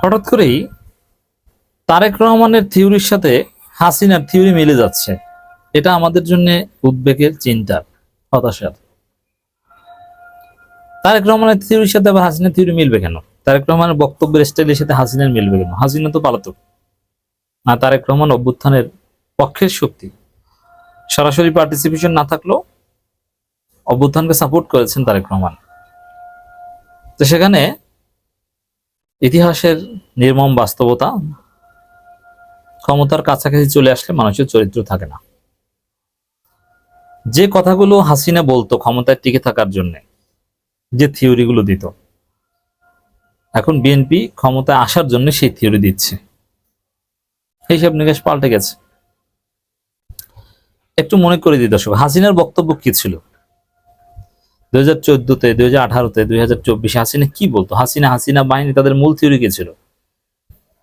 হঠাৎ করেই তারেক রহমানের থিওরির সাথে হাসিনার থিওরি মিলে যাচ্ছে। এটা আমাদের জন্য উদ্বেগের, চিন্তার, হতাশার। তারেক রহমানের থিওরির সাথে আবার হাসিনার থিওরি মিলবে কেন? তারেক রহমানের বক্তব্যের স্টাইলের সাথে হাসিনার মিলবে কেন? হাসিনা তো পালাতক না। তারেক রহমান অভ্যুত্থানের পক্ষের শক্তি, সরাসরি পার্টিসিপেশন না থাকলেও অভ্যুত্থানকে সাপোর্ট করেছেন তারেক রহমান। তো সেখানে ইতিহাসের নির্মম বাস্তবতা, ক্ষমতার কাছাকাছি চলে আসলে মানুষের চরিত্র থাকে না। যে কথাগুলো হাসিনা বলতো ক্ষমতায় টিকে থাকার জন্য, যে থিওরিগুলো দিত, এখন বিএনপি ক্ষমতায় আসার জন্য সেই থিওরি দিচ্ছে। হিসাব নিকাশ পাল্টে গেছে। একটু মনে করে দিই দর্শক, হাসিনার বক্তব্য কি ছিল 2014-তে, 2018-তে, 2024-এ? হাসিনা কি বলতো? হাসিনা বাহিনী তাদের মূল থিওরি কি ছিল?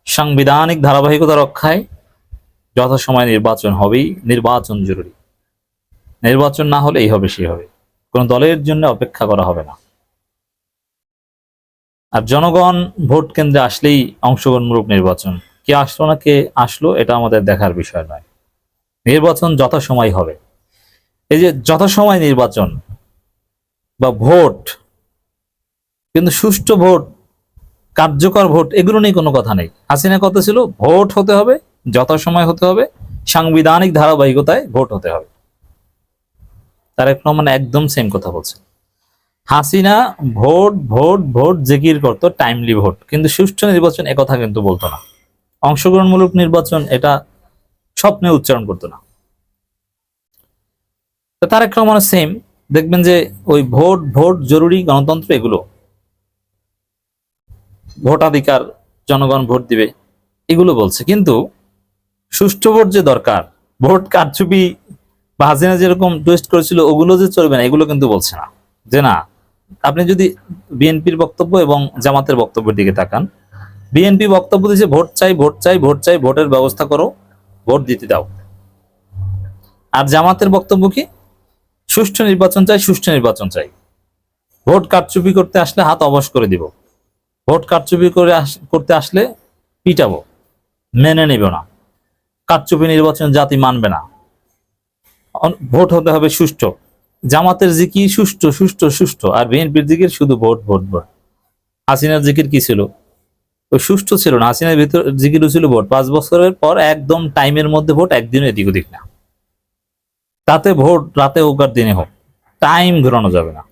সাংবিধানিক ধারাবাহিকতা রক্ষায় যথাসময় নির্বাচন হবেই, নির্বাচন জরুরি, নির্বাচন না হলে এই হবে সেই হবে, কোন দলের জন্য অপেক্ষা করা হবে না। আর জনগণ ভোট কেন্দ্রে আসলেই অংশগ্রহণমূলক নির্বাচন। কে আসলো না কে আসলো এটা আমাদের দেখার বিষয় নয়, নির্বাচন যথাসময় হবে। এই যে যথাসময় নির্বাচন বা ভোট, কিন্তু সুষ্ঠু ভোট, কার্যকর ভোট, এগুলো নিয়ে কোনো কথা নেই। হাসিনার কথা ছিল ভোট হতে হবে, যথাসময় হতে হবে, সাংবিধানিক ধারাবাহিকতায় ভোট হতে হবে। তারেক রহমান একদম সেম কথা বলছে। হাসিনা ভোট ভোট ভোট জিকির করতো, টাইমলি ভোট, কিন্তু সুষ্ঠু নির্বাচন একথা কিন্তু বলতো না। অংশগ্রহণমূলক নির্বাচন এটা স্বপ্নে উচ্চারণ করতো না। তো তারেক রহমান সেম, দেখবেন যে ওই ভোট ভোট জরুরি, গণতন্ত্র, এগুলো, ভোটাধিকার, জনগণ ভোট দিবে, এগুলো বলছে। কিন্তু সুষ্ঠু ভোট যে দরকার, ভোট কারচুপি বা হাসিনা যেরকম টুইস্ট করেছিল ওগুলো যে চলবে না, এগুলো কিন্তু বলছে না। যে না, আপনি যদি বিএনপির বক্তব্য এবং জামাতের বক্তব্যের দিকে তাকান, বিএনপি বক্তব্য দিচ্ছে ভোট চাই ভোট চাই ভোট চাই, ভোটের ব্যবস্থা করো, ভোট দিতে দাও। আর জামাতের বক্তব্য কি? সুষ্ঠু নির্বাচন চাই, সুষ্ঠু নির্বাচন চাই, ভোট কারচুপি করতে আসলে হাত অবশ করে দিব, ভোট কারচুপি করতে আসলে পিটাবো, মেনে নেব না, কারচুপি নির্বাচন জাতি মানবে না, ভোট হতে হবে সুষ্ঠু। জামাতের জিকির সুষ্ঠু সুষ্ঠু সুষ্ঠু, আর বিএনপির জিকির শুধু ভোট ভোট ভোট। হাসিনার জিকির কি ছিল? ওই সুষ্ঠু ছিল না। হাসিনার ভিতর জিকির ছিল ভোট। 5 বছরের পর একদম টাইমের মধ্যে ভোট, একদিনও এদিক ওদিক না। তাতে ভোট রাতে হোক আর দিনে হোক, টাইম ঘোরানো যাবে না,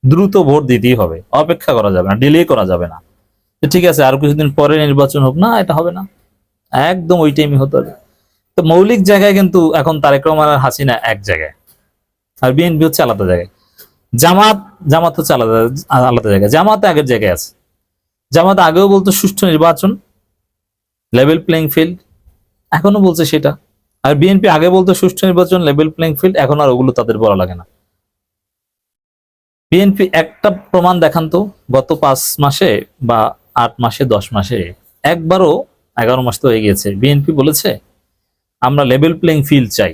দ্রুত ভোট দিতেই হবে, অপেক্ষা করা যাবে না, ডিলে করা যাবে না। ঠিক আছে আর কিছুদিন পরে নির্বাচন হোক, না এটা হবে না, একদম ওই টাইমই হতে হবে। তো মৌলিক জায়গায় কিন্তু এখন তারেক রহমান আর হাসিনা এক জায়গায়, আর বিএনপি হচ্ছে আলাদা জায়গায়। জামাত হচ্ছে আলাদা আলাদা জায়গায়। জামাত আগের জায়গায় আছে। জামাত আগেও বলতো সুষ্ঠু নির্বাচন, লেভেল প্লেইং ফিল্ড, এখনো বলছে সেটা। আর বিএনপি আগে বলতো সুষ্ঠু নির্বাচন, লেভেল প্লেইং ফিল্ড, এখন আর ওগুলো তাদের বলা লাগে না। বিএনপি একটা প্রমাণ দেখান তো, গত 5 মাসে বা 8 মাসে 10 মাসে একবারও, 11 মাস তো হয়ে গিয়েছে, বিএনপি বলেছে আমরা লেভেল প্লেইং ফিল্ড চাই?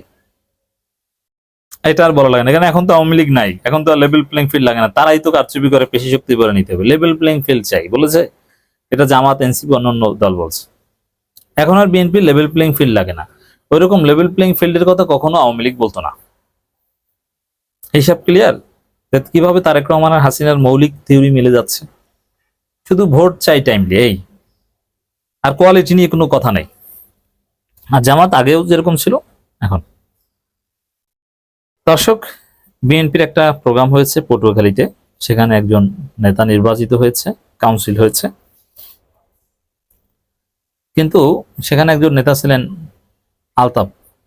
এটা আর বলা লাগে না, কারণ এখন তো আওয়ামী লীগ নাই, এখন তো লেভেল প্লেইং ফিল্ড লাগে না, তারাই তো কারচুপি করে পেশি শক্তি করে নিতে হবে। লেভেল প্লেইং ফিল্ড চাই বলেছে, এটা জামাত, এনসিপি, অন্যান্য দল বলছে। এখন আর বিএনপি লেভেল প্লেইং ফিল্ড লাগে না। ওইরকম লেভেল প্লেইং ফিল্ডের কথা কখনো আওয়ামী লীগ বলতো না। হিসাব ক্লিয়ার? কিভাবে তারেক রহমান আর হাসিনার মৌলিক থিওরি মিলে যাচ্ছে। শুধু ভোট চাই টাইমলি, এই, আর কোয়ালিটি নিয়ে কোনো কথা নাই। আর জামাত আগেও যেরকম ছিল এখন। দর্শক, বিএনপির একটা প্রোগ্রাম হয়েছে পটুয়াখালীতে, সেখানে একজন নেতা নির্বাচিত হয়েছে, কাউন্সিল হয়েছে, কিন্তু সেখানে একজন নেতা ছিলেন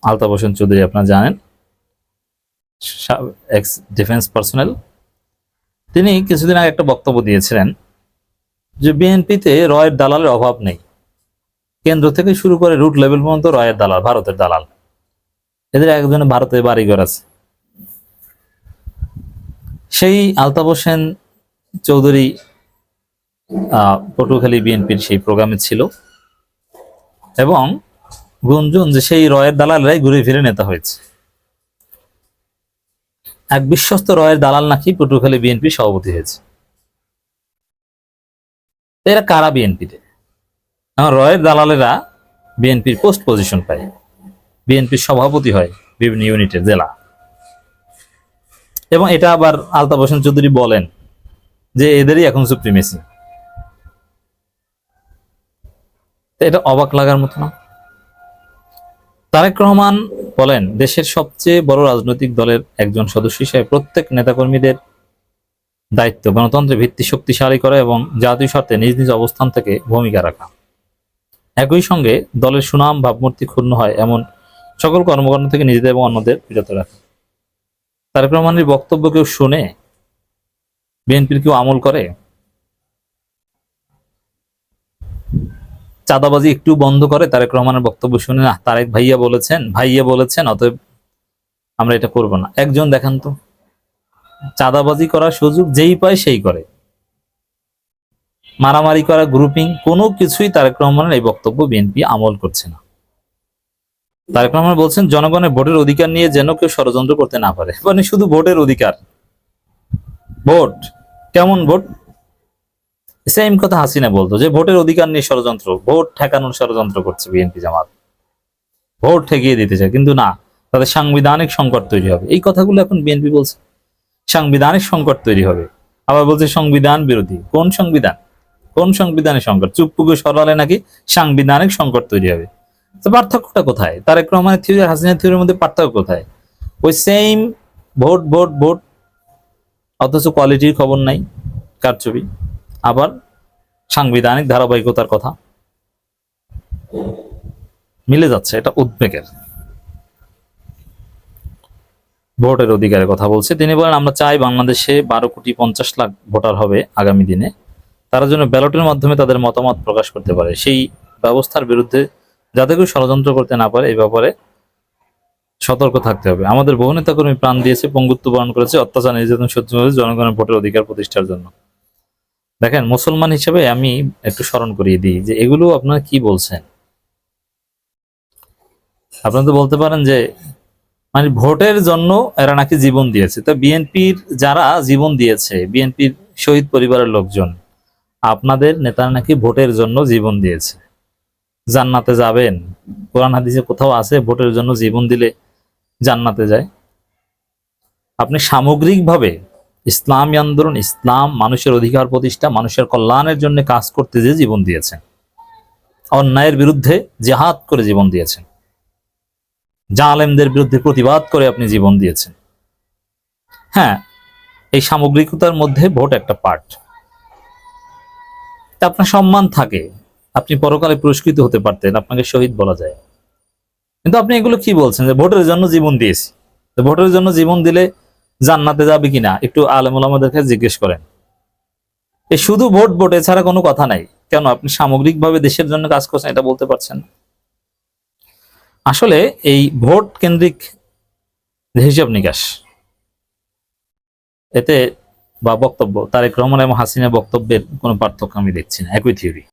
আলতাফ হোসেন চৌধুরী, আপনারা জানেন, এক্স ডিফেন্স পার্সোনাল। তিনি কিছুদিন আগে একটা বক্তব্য দিয়েছিলেন যে বিএনপিতে রয়ের দালালের অভাব নেই, কেন্দ্র থেকে শুরু করে রুট লেভেল পর্যন্ত রয়ের দালাল, ভারতের দালাল, এদের একজনে ভারতে বাড়িঘর আছে। সেই আলতাফ হোসেন চৌধুরী পটুয়াখালী বিএনপির সেই প্রোগ্রামে ছিল, এবং গুঞ্জন যে সেই রয়ের দালালরাই ঘুরে ফিরে নেতা হয়েছে। এক বিশ্বস্ত রয়ের দালাল নাকি পটুয়াখালী বিএনপি সভাপতি হয়েছে। এরা কারা বিএনপিতে? এখন রয়ের দালালেরা বিএনপির পোস্ট পজিশন পায়, বিএনপির সভাপতি হয় বিভিন্ন ইউনিটের জেলা, এবং এটা আবার আলতাফ হোসেন চৌধুরী বলেন যে এদেরই এখন সুপ্রিমেসি। এটা অবাক লাগার মতো না? তারেক রহমান বলেন, দেশের সবচেয়ে বড় রাজনৈতিক দলের একজন সদস্য হিসেবে প্রত্যেক নেতাকর্মীদের দায়িত্ব গণতন্ত্রের ভিত্তি শক্তিশালী করা এবং জাতীয় স্বার্থে নিজ নিজ অবস্থান থেকে ভূমিকা রাখা। একই সঙ্গে দলের সুনাম ভাবমূর্তি ক্ষুণ্ণ হয় এমন সকল কর্মকাণ্ড থেকে নিজেদের এবং অন্যদের বিরত রাখা। তারেক রহমানের বক্তব্য কেউ শুনে? বিএনপির কেউ আমল করে? চাঁদাবাজি একটু বন্ধ করে তারেক রহমানের বক্তব্য শুনে? না, তারেক ভাইয়া বলেছেন অতএব আমরা এটা করব না। একজন দেখান তো চাঁদাবাজি করার সুযোগ যেই পায় সেই করে, মারামারি করা, গ্রুপিং, কোনো কিছুই তারেক রহমানের এই বক্তব্য বিএনপি আমল করছে না। তারেক রহমান বলছেন, জনগণের ভোটের অধিকার নিয়ে যেন কেউ ষড়যন্ত্র করতে না পারে। মানে শুধু ভোটের অধিকার, ভোট কেমন ভোট? সেম কথা হাসিনা বলতো যে ভোটের অধিকার নিয়ে ষড়যন্ত্র, ভোট ঠেকানোর ষড়যন্ত্র করছে বিএনপি জামাত, ভোট ঠেকিয়ে দিতে চায়। কিন্তু না, তাদের সাংবিধানিক সংকট তৈরি হবে, এই কথাগুলো এখন বিএনপি বলছে। সাংবিধানিক সংকট তৈরি হবে, আবার বলছে সংবিধান বিরোধী। কোন সংবিধান? কোন সংবিধানের সংকট? চুপপুকে সরালে নাকি সাংবিধানিক সংকট তৈরি হবে। তো পার্থক্যটা কোথায়? তারেক রহমানের থিওরি আর হাসিনা থিওরির মধ্যে পার্থক্য কোথায়? ওই সেম ভোট ভোট ভোট, অথচ কোয়ালিটির খবর নাই, কারচুপি। আবার সাংবিধানিক ধারাবাহিকতার কথা মিলে যাচ্ছে, এটা উদ্বেগের। ভোটের অধিকারের কথা বলছে তিনি, বলেন আমরা চাই বাংলাদেশে 12,50,00,000 ভোটার হবে আগামী দিনে, তারা যেন ব্যালটের মাধ্যমে তাদের মতামত প্রকাশ করতে পারে। সেই ব্যবস্থার বিরুদ্ধে যাতে কেউ ষড়যন্ত্র করতে না পারে এই ব্যাপারে সতর্ক থাকতে হবে। আমাদের বহু নেতাকর্মী প্রাণ দিয়েছে, পঙ্গুত্ব বরণ করেছে, অত্যাচার নির্যাতন সহ্য করেছে জনগণের ভোটের অধিকার প্রতিষ্ঠার জন্য। দেখেন, মুসলমান হিসেবে আমি একটু স্মরণ করিয়ে দিই যে এগুলো আপনারা কি বলছেন। আপনারা তো বলতে পারেন যে মানে ভোটের জন্য এরা নাকি জীবন দিয়েছে। তো বিএনপির যারা জীবন দিয়েছে, বিএনপির শহীদ পরিবারের লোকজন, আপনাদের নেতারা নাকি ভোটের জন্য জীবন দিয়েছে। জান্নাতে যাবেন? কোরআন হাদিসে কোথাও আছে ভোটের জন্য জীবন দিলে জান্নাতে যায়? আপনি সামগ্রিকভাবে ইসলামী আন্দোলন, ইসলাম, মানুষের অধিকার প্রতিষ্ঠা, মানুষের কল্যাণের জন্য কাজ করতে যে জীবন দিয়েছেন, অন্যায়ের বিরুদ্ধে জিহাদ করে জীবন দিয়েছেন, জালেমদের বিরুদ্ধে প্রতিবাদ করে আপনি জীবন দিয়েছেন। হ্যাঁ, এই সামগ্রিকতার মধ্যে ভোট একটা পার্ট। আপনার সম্মান থাকে, আপনি পরকালে পুরস্কৃত হতে পারতেন, আপনাকে শহীদ বলা যায়। কিন্তু আপনি এগুলো কি বলছেন যে ভোটের জন্য জীবন দিয়েছি? তো ভোটের জন্য জীবন দিলে জান্নাতে যাবে কিনা একটু আলেম ওলামাদের কাছে জিজ্ঞেস করেন। এই শুধু ভোট ভোট এছাড়া কোনো কথা নাই। কেন আপনি সামগ্রিকভাবে দেশের জন্য কাজ করছেন এটা বলতে পারছেন না? আসলে এই ভোট কেন্দ্রিক হিসাব নিকাশ, এতে বা বক্তব্য তারেক রহমান এবং হাসিনা বক্তব্যের কোনো পার্থক্য আমি দেখছি না, একই থিওরি।